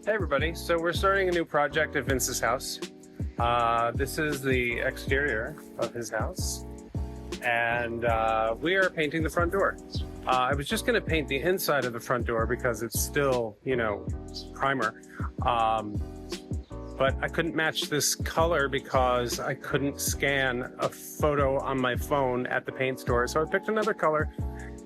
Hey everybody, so we're starting a new project at Vince's house. This is the exterior of his house, and we are painting the front door. I was just going to paint the inside of the front door because it's still, primer. But I couldn't match this color because I couldn't scan a photo on my phone at the paint store. So I picked another color,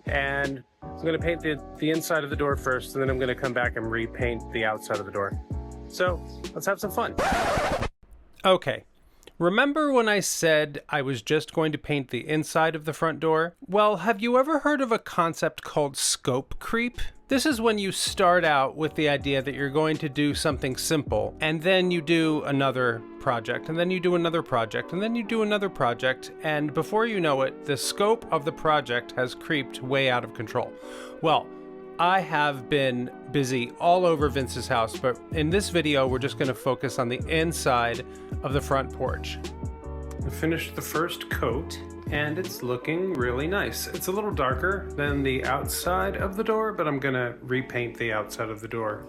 and I'm going to paint the inside of the door first, and then I'm going to come back and repaint the outside of the door. So let's have some fun. Okay. Remember when I said I was just going to paint the inside of the front door? Well, have you ever heard of a concept called scope creep? This is when you start out with the idea that you're going to do something simple, and then you do another project, and then you do another project, and then you do another project, and before you know it, the scope of the project has creeped way out of control. Well, I have been busy all over Vince's house, but in this video, we're just going to focus on the inside of the front porch. I finished the first coat, and it's looking really nice. It's a little darker than the outside of the door, but I'm going to repaint the outside of the door.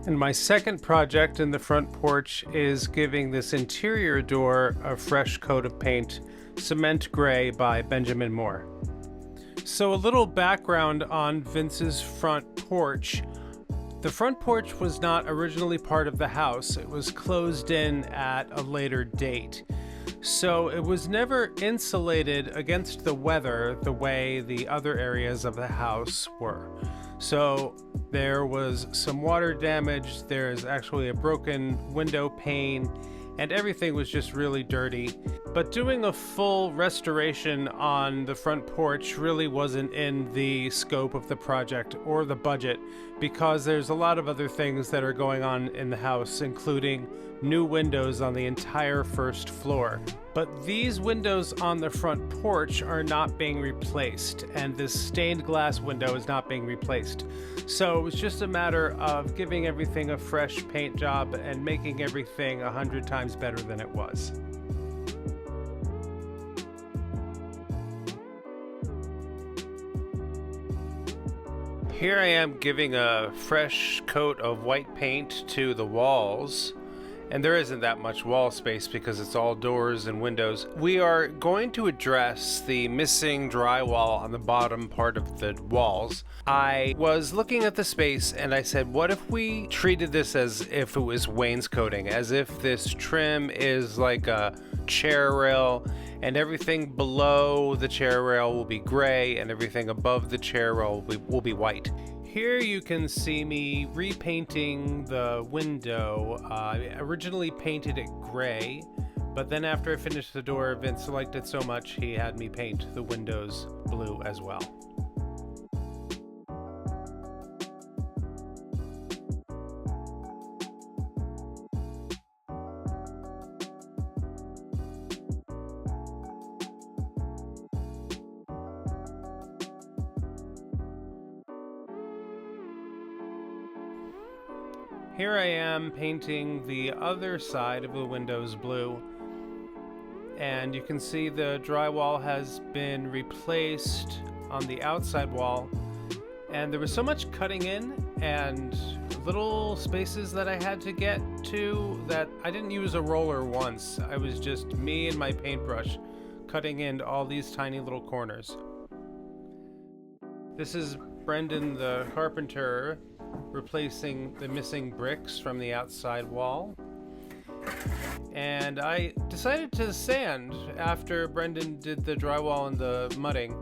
And my second project in the front porch is giving this interior door a fresh coat of paint, Cement Gray by Benjamin Moore. So a little background on Vince's front porch. The front porch was not originally part of the house. It was closed in at a later date. So it was never insulated against the weather the way the other areas of the house were. So there was some water damage, there's actually a broken window pane, and everything was just really dirty. But doing a full restoration on the front porch really wasn't in the scope of the project or the budget, because there's a lot of other things that are going on in the house, including new windows on the entire first floor. But these windows on the front porch are not being replaced, and this stained glass window is not being replaced. So it was just a matter of giving everything a fresh paint job and making everything 100 times better than it was. Here I am giving a fresh coat of white paint to the walls. And there isn't that much wall space because it's all doors and windows. We are going to address the missing drywall on the bottom part of the walls. I was looking at the space and I said, what if we treated this as if it was wainscoting, as if this trim is like a chair rail and everything below the chair rail will be gray and everything above the chair rail will be white. Here you can see me repainting the window. I originally painted it gray, but then after I finished the door, Vince liked it so much he had me paint the windows blue as well. Here I am painting the other side of the windows blue, and you can see the drywall has been replaced on the outside wall, and there was so much cutting in and little spaces that I had to get to that I didn't use a roller once. I was just me and my paintbrush cutting into all these tiny little corners. This is Brendan the carpenter replacing the missing bricks from the outside wall. And I decided to sand after Brendan did the drywall and the mudding,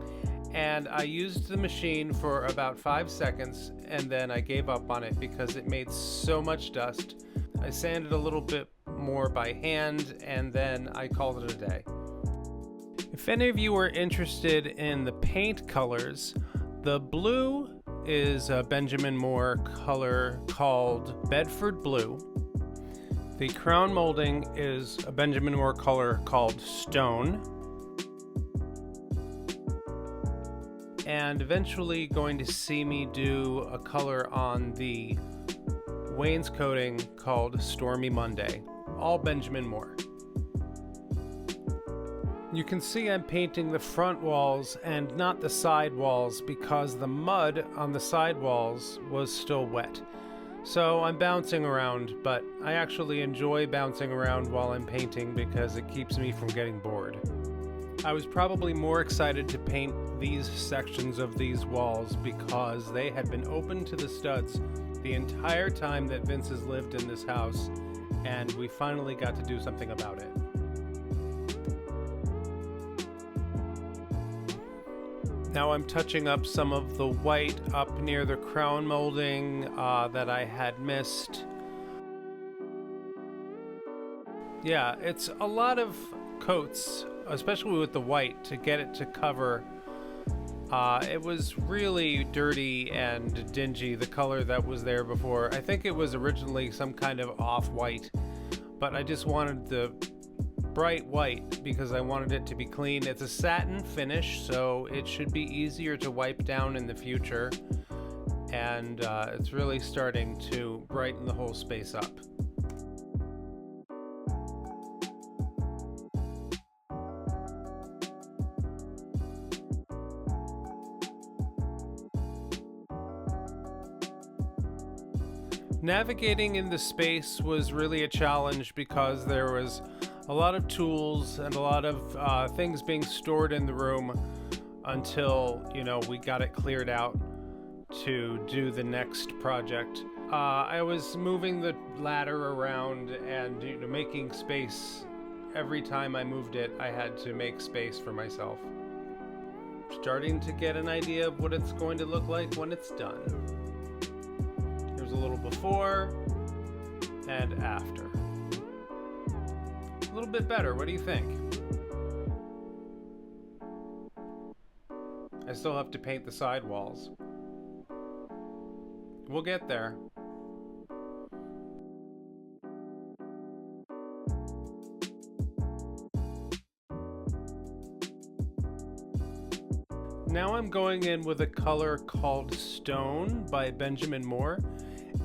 and I used the machine for about 5 seconds and then I gave up on it because it made so much dust. I sanded a little bit more by hand and then I called it a day. If any of you are interested in the paint colors, the blue is a Benjamin Moore color called Bedford Blue. The crown molding is a Benjamin Moore color called Stone. and eventually going to see me do a color on the wainscoting called Stormy Monday, all Benjamin Moore. You can see I'm painting the front walls and not the side walls because the mud on the side walls was still wet. So I'm bouncing around, but I actually enjoy bouncing around while I'm painting because it keeps me from getting bored. I was probably more excited to paint these sections of these walls because they had been open to the studs the entire time that Vince has lived in this house, and we finally got to do something about it. Now I'm touching up some of the white up near the crown molding that I had missed. Yeah, it's a lot of coats, especially with the white, to get it to cover. It was really dirty and dingy, the color that was there before. I think it was originally some kind of off-white, but I just wanted the bright white because I wanted it to be clean. It's a satin finish, so it should be easier to wipe down in the future, and it's really starting to brighten the whole space up. Navigating in the space was really a challenge because there was a lot of tools and a lot of things being stored in the room until, we got it cleared out to do the next project. I was moving the ladder around and making space. Every time I moved it, I had to make space for myself. Starting to get an idea of what it's going to look like when it's done. Here's a little before and after. A little bit better. What do you think? I still have to paint the side walls. We'll get there. Now I'm going in with a color called Stone by Benjamin Moore,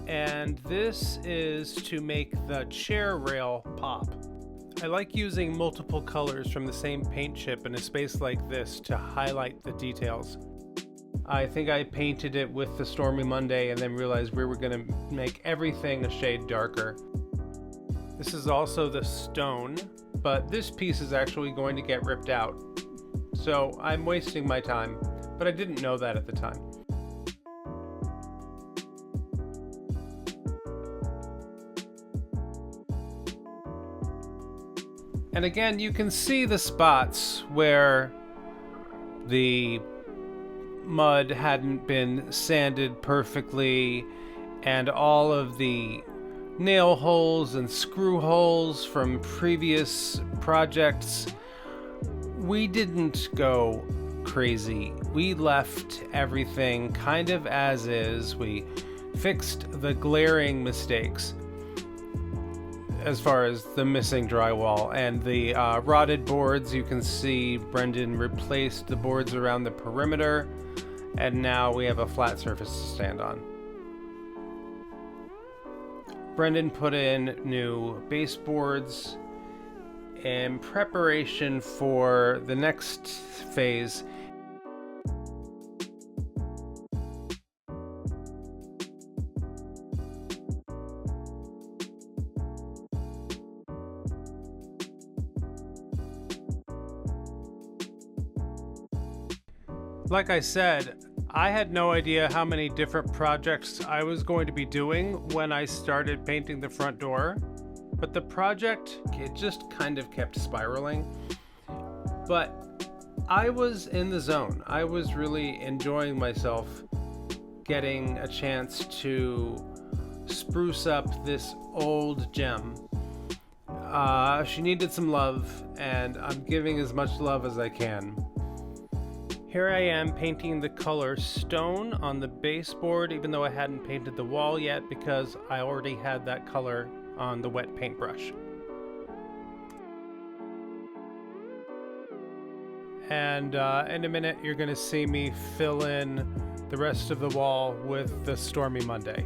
and this is to make the chair rail pop. I like using multiple colors from the same paint chip in a space like this to highlight the details. I think I painted it with the Stormy Monday and then realized we were going to make everything a shade darker. This is also the stone, but this piece is actually going to get ripped out. So I'm wasting my time, but I didn't know that at the time. And again, you can see the spots where the mud hadn't been sanded perfectly, and all of the nail holes and screw holes from previous projects. We didn't go crazy. We left everything kind of as is. We fixed the glaring mistakes as far as the missing drywall and the rotted boards. You can see Brendan replaced the boards around the perimeter, and now we have a flat surface to stand on. Brendan put in new baseboards in preparation for the next phase. Like I said, I had no idea how many different projects I was going to be doing when I started painting the front door, but the project, it just kind of kept spiraling. But I was in the zone. I was really enjoying myself getting a chance to spruce up this old gem. She needed some love, and I'm giving as much love as I can. Here I am painting the color Stone on the baseboard, even though I hadn't painted the wall yet because I already had that color on the wet paintbrush. And in a minute, you're going to see me fill in the rest of the wall with the Stormy Monday.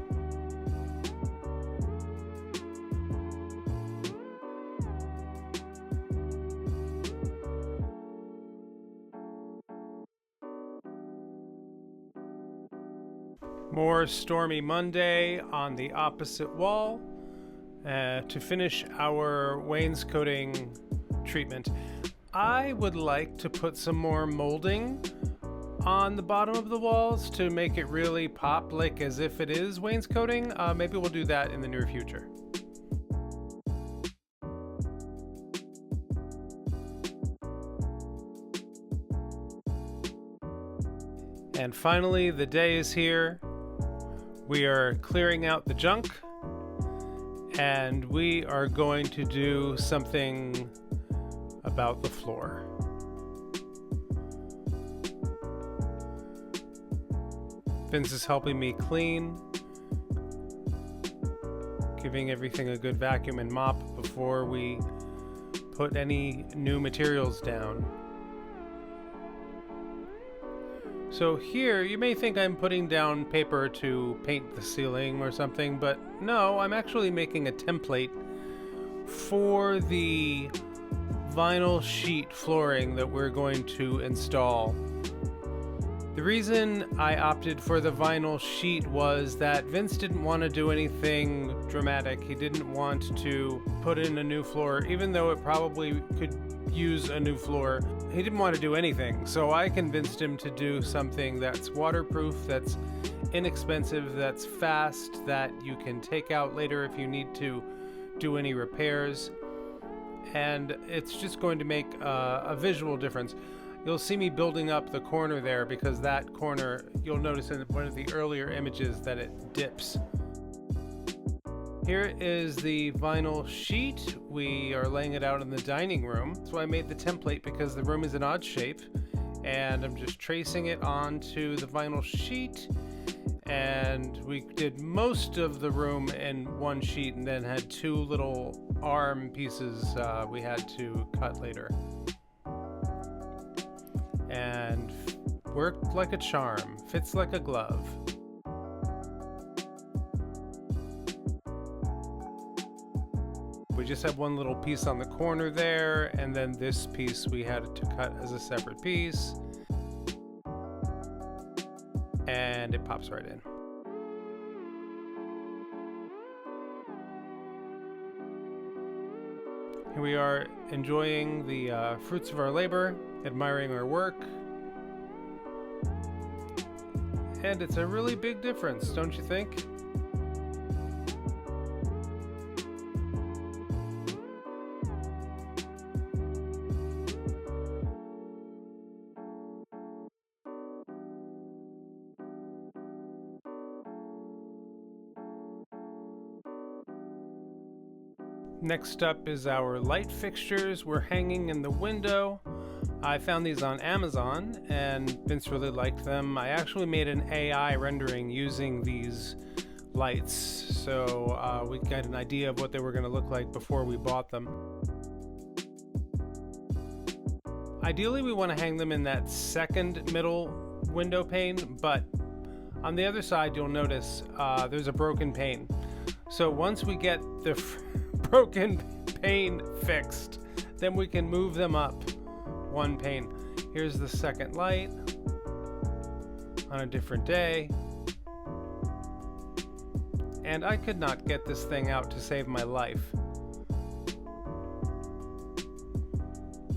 More Stormy Monday on the opposite wall to finish our wainscoting treatment. I would like to put some more molding on the bottom of the walls to make it really pop, like as if it is wainscoting. Maybe we'll do that in the near future. And finally, the day is here. We are clearing out the junk, and we are going to do something about the floor. Vince is helping me clean, giving everything a good vacuum and mop before we put any new materials down. So here, you may think I'm putting down paper to paint the ceiling or something, but no, I'm actually making a template for the vinyl sheet flooring that we're going to install. The reason I opted for the vinyl sheet was that Vince didn't want to do anything dramatic. He didn't want to put in a new floor, even though it probably could use a new floor. He didn't want to do anything, so I convinced him to do something that's waterproof, that's inexpensive, that's fast, that you can take out later if you need to do any repairs, and it's just going to make a visual difference. You'll see me building up the corner there because that corner, you'll notice in one of the earlier images that it dips. Here is the vinyl sheet. We are laying it out in the dining room. That's why I made the template, because the room is an odd shape, and I'm just tracing it onto the vinyl sheet. And we did most of the room in one sheet and then had two little arm pieces we had to cut later. And worked like a charm, fits like a glove. We just have one little piece on the corner there, and then this piece we had to cut as a separate piece. And it pops right in. Here we are enjoying the fruits of our labor, admiring our work. And it's a really big difference, don't you think? Next up is our light fixtures. We're hanging in the window. I found these on Amazon and Vince really liked them. I actually made an AI rendering using these lights, so we got an idea of what they were going to look like before we bought them. Ideally, we want to hang them in that second middle window pane, but on the other side, you'll notice there's a broken pane. So once we get the broken pane fixed, then we can move them up one pane. Here's the second light on a different day. And I could not get this thing out to save my life.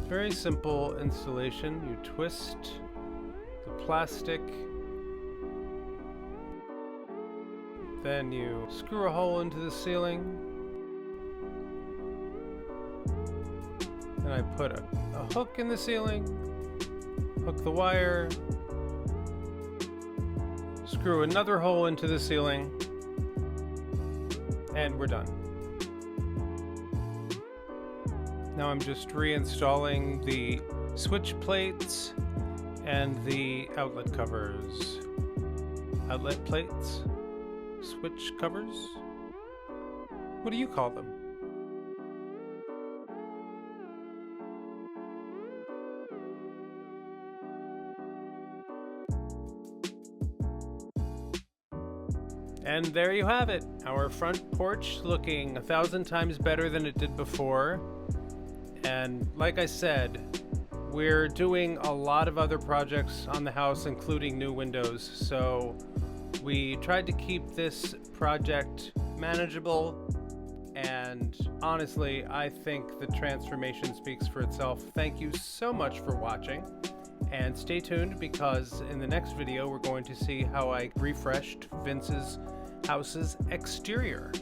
Very simple installation. You twist the plastic, then you screw a hole into the ceiling, and I put a hook in the ceiling, hook the wire, screw another hole into the ceiling, and we're done. Now I'm just reinstalling the switch plates and the outlet covers. Outlet plates? Switch covers? What do you call them? And there you have it, our front porch looking 1,000 times better than it did before. And like I said, we're doing a lot of other projects on the house, including new windows, so we tried to keep this project manageable, and honestly, I think the transformation speaks for itself. Thank you so much for watching, and stay tuned because in the next video we're going to see how I refreshed Vince's house's exterior.